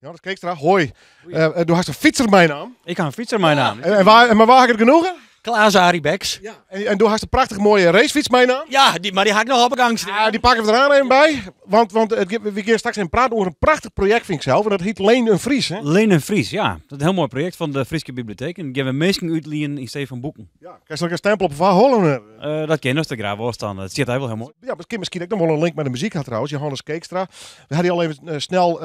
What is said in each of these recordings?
Jonas Keekstra, hoi. Du hast een fietser mijn naam. Ik heb een fietser mijn naam. Maar waar heb ik het genoegen? Klaas Arie Beks. Ja. En du hast een prachtig mooie racefiets mijn naam. Ja, maar die ga ik nog op de gang staan. Ja, die pakken we er aan even bij. Want we gaan straks in praten over een prachtig project, vind ik zelf. En dat heet Leen een Fries, hè? Leen een Fries, ja. Dat is een heel mooi project van de Frieske Bibliotheek. En die hebben we meestal uitlenen in steeds van boeken. Ja. Kan je nog een stempel op Van Hollen? Dat ken je graag wel staan. Dat zit heel mooi. Ja, misschien ook nog wel een link met de muziek had trouwens. Johannes Keekstra. We hadden al even snel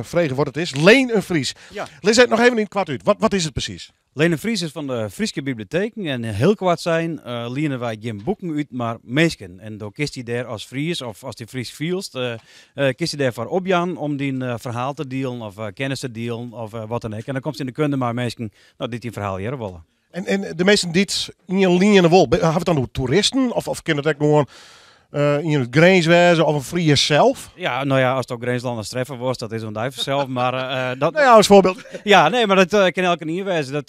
vregen wat het is. Leen een Fries. Ja. Lees het nog even in het kwart uit. Wat is het precies? Leen een Fries is van de Frieske Bibliotheek. En heel kwart zijn, lenen wij geen boeken uit, maar meesken. En dan kiest hij daar als Fries, of als die Fries feelst, kiest hij daarvoor opjan om die verhaal te delen, of kennis te delen, of wat dan ook. En dan komt hij in de kunde maar meesken, dit verhaal hier willen. En de meesten die het in je linie in de wol, hebben het dan door toeristen? Of kunnen het ook gewoon in het grenswezen of een Fries zelf? Ja, nou ja, als het ook Grenslanders treffen wordt, dat is een duivel zelf. Maar dat... Nou ja, als voorbeeld. Ja, nee, maar dat kan elke niet wezen.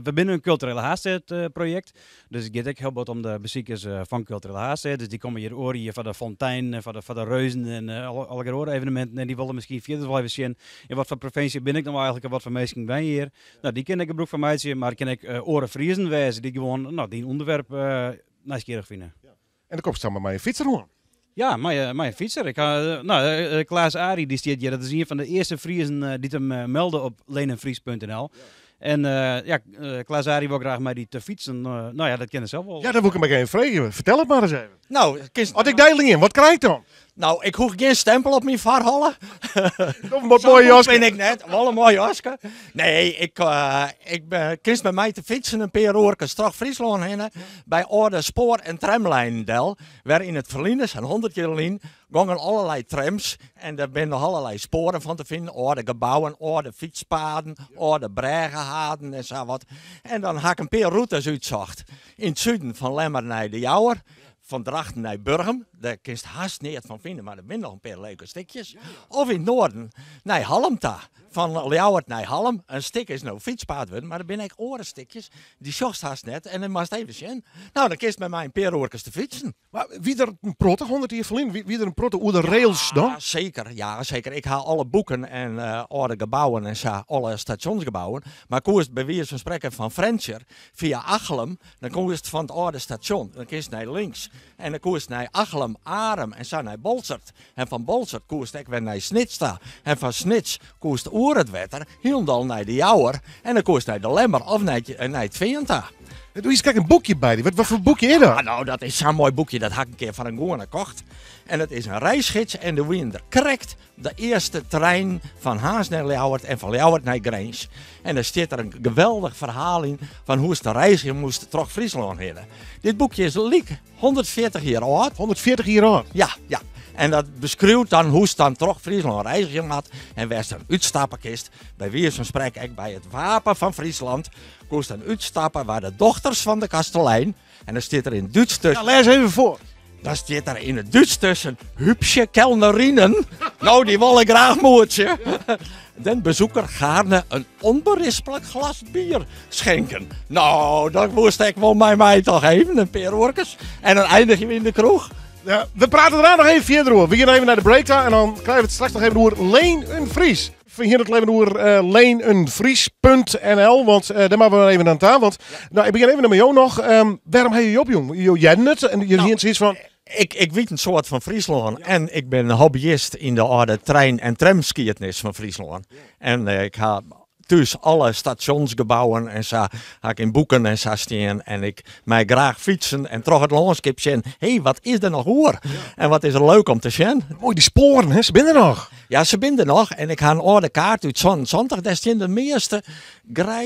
We binnen een culturele haastheid-project. Dus het gaat ook heel wat om de bezoekers van culturele haastheid. Dus die komen hier oren van de fontein, van de reuzen en alle evenementen. En die willen misschien verder wel even zien. In wat voor provincie ben ik nou eigenlijk en wat voor mensen ben je hier? Nou, die ken ik een broek van mij, maar ken ik oren Friesen wezen die gewoon die onderwerp nieuwsgierig vinden. En dan komt samen met mijn fietser gewoon. Ja, mijn fietser. Klaas Arie die staat hier. Dat is een van de eerste Friesen die hem melden op leenenfries.nl. En Klaas Arie wil graag mij die te fietsen. Dat ken ik zelf wel. Ja, dat wil ik hem even vragen. Vertel het maar eens even. Nou, Als ik deel in, wat krijg ik dan? nou, ik hoef geen stempel op mijn varhallen. Wat mooi jas. Ben ik net. Wel een mooi jaske. Nee, ik kies met mij te fietsen een paar uur straks Friesland heen. Bij oude spoor- en tramlijndel. Waar in het verleden is, een 100 jaar geleden, gingen allerlei trams. En daar zijn nog allerlei sporen van te vinden. Oude gebouwen, oude fietspaden, oude bregenhaden en zo wat. En dan had ik een paar routes uitzocht. In het zuiden van Lemmer naar de Jouwer. Van Drachten naar Burgum, daar kun je haast niet van vinden, maar er zijn nog een paar leuke stukjes. Of in het noorden, naar Halmta. Van Ljouwert naar Halm. Een stuk is nou fietspad worden, maar er zijn ook oorenstukjes. Die zocht haast net en dan moest even zien. Nou, dan kun je met mij een paar uurtjes te fietsen. Maar wie er een protte 100 jaar verlien? Wie er een protte over de rails dan? Ja, zeker. Ik haal alle boeken en oude gebouwen en zo, alle stationsgebouwen. Maar koers bij wie van spreken van Frencher via Achelem, dan koers het van het oude station. Dan kies naar links. En dan koers naar Achelem, Arem en zo naar Bolsert. En van Bolsert koers ik weer naar Snitsta. En van Snits koers oer het wetter, Hielendal naar de Jouwer. En dan koers naar de Lemmer of naar het Veenta. Doe eens kijk een boekje bij die. Wat voor boekje is dat? Nou, dat is zo'n mooi boekje. Dat had ik een keer van een goeie gekocht. En het is een reisgids en de wind correct de eerste trein van Haas naar Ljouwert en van Ljouwert naar Grens. En er zit er een geweldig verhaal in van hoe ze de reis in moest terug Friesland heen. Dit boekje is liek 140 jaar oud. 140 jaar oud? Ja. En dat beschrijft dan hoe ze dan terug Friesland reizen had. En waar ze een uitstappenkist, bij wie van spreken bij het wapen van Friesland, koest een uitstappen waar de dochters van de kastelein, en dan zit er in Duits tussen. Ja, lees even voor. Dan zit er in het Duits tussen Hupsje Kellnerinen. Nou, die willen graag moertje. Den bezoeker gaarne een onberispelijk glas bier schenken. Nou, dat moest ik wel bij mij toch even, een paar oorkes. En dan eindigen we in de kroeg. Ja, we praten daarna nog even verder over. We gaan even naar de breakdown en dan krijgen we het straks nog even door Leen een Fries. Hier het leven door leenenfries.nl, want daar maken we even aan taal. Want nou, ik begin even met jou nog. Waarom heb je op, jong? Jij het en je ziet zoiets van. Ik weet een soort van Friesland en ik ben hobbyist in de oude trein- en tramskiertnis van Friesland. En ik ga thuis alle stationsgebouwen en zo ga ik in boeken en zo staan en ik mij graag fietsen en terug het landschap zien. Hé, wat is er nog hoor? Ja. En wat is er leuk om te zien? Mooi, die sporen, hè? Ze zijn er nog. Ja, ze zijn er nog en ik ga een oude kaart uit zondag. Daar staan de meeste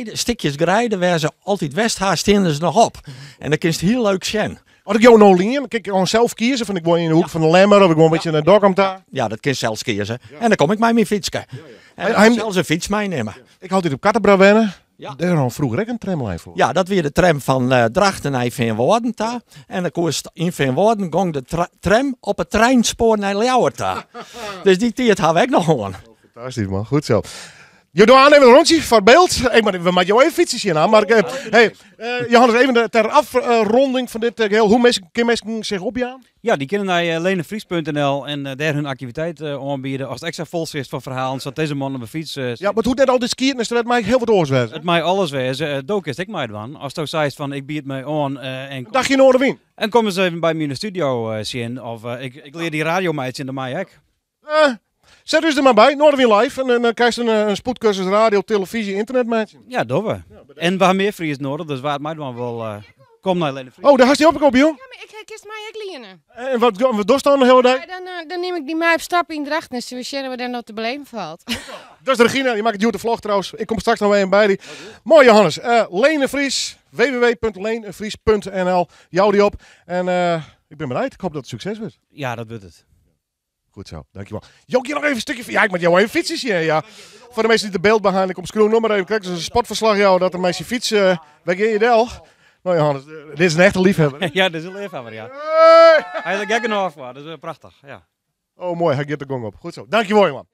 stukjes grijden waar ze altijd westhaast staan ze nog op. En dan kun je het heel leuk zien. Als ik jou nou leer, dan kan ik gewoon zelf kiezen. Van ik woon in de hoek van de Lemmer of ik woon een beetje in de Dokkum daar. Ja, dat kun je zelfs kiezen. Ja. En dan kom ik met mijn fietsje. En dan zelfs een fiets meenemen. Ik had dit op Kattenbra wennen. Ja. Daar had vroeger ook een tramlijn voor. Ja, dat weer de tram van Drachten naar Veenwoorden. En dan koos in Veenwoorden ging de tram op het treinspoor naar Ljouwert. Dus die tijd hebben we ook nog gewoon. Fantastisch man, goed zo. Je doet aan even een rondje voor het beeld. We maken jou even fietsjes hier aan. Maar Johannes, even ter afronding van dit geheel. Hoe kunnen mensen zich opjaan? Ja, die kunnen naar lenenvries.nl en daar hun activiteit aanbieden. Als het extra vol is van verhalen, zodat deze man op een fiets... Ja, maar hoe net al dit skiën is, dat maakt heel wat oors. Het mij alles wezen. Dook is ik mij dan. Als het ook zei van ik bied mij aan en... Dacht je in Noorderwien? En kom eens even bij me in de studio zien. Of ik leer die radiomeidjes in de mij ook. Zet dus er maar bij, Noorderwien Live. En dan krijg je een spoedcursus radio, televisie, internet, meidje. Ja, dat we. En we hebben meer Fries nodig, dus waar het mij dan wel... Kom naar Lenenvries. Oh, daar had je op, joh. Ja, maar ik kies mij ook leren. En wat doe je dan de hele dag? Ja, dan neem ik die mij op stap in Drachten en we zien wat er nog te beleven valt. Dat is Regina, die maakt het de vlog trouwens. Ik kom straks nog weer bij die. Mooi Johannes. Lenenvries, www.lenenvries.nl. Jou die op. En ik ben benieuwd. Ik hoop dat het succes wordt. Ja, dat wordt het. Goed zo, dankjewel. Jokje nog even een stukje. Ja, ik moet jou even fietsjes hier. Ja. Voor de mensen die de beeld behind, ik kom screw nog maar even. Kijk, dat is een sportverslag jou dat een meisje fiets. Waar ga je del? Nou Johannes, dit is een echte liefhebber. Ja, dat is een liefhebber, ja. Hey! Hij is er gek en af, dat is prachtig, ja. Oh mooi, hij gaat de gong op. Goed zo. Dankjewel man.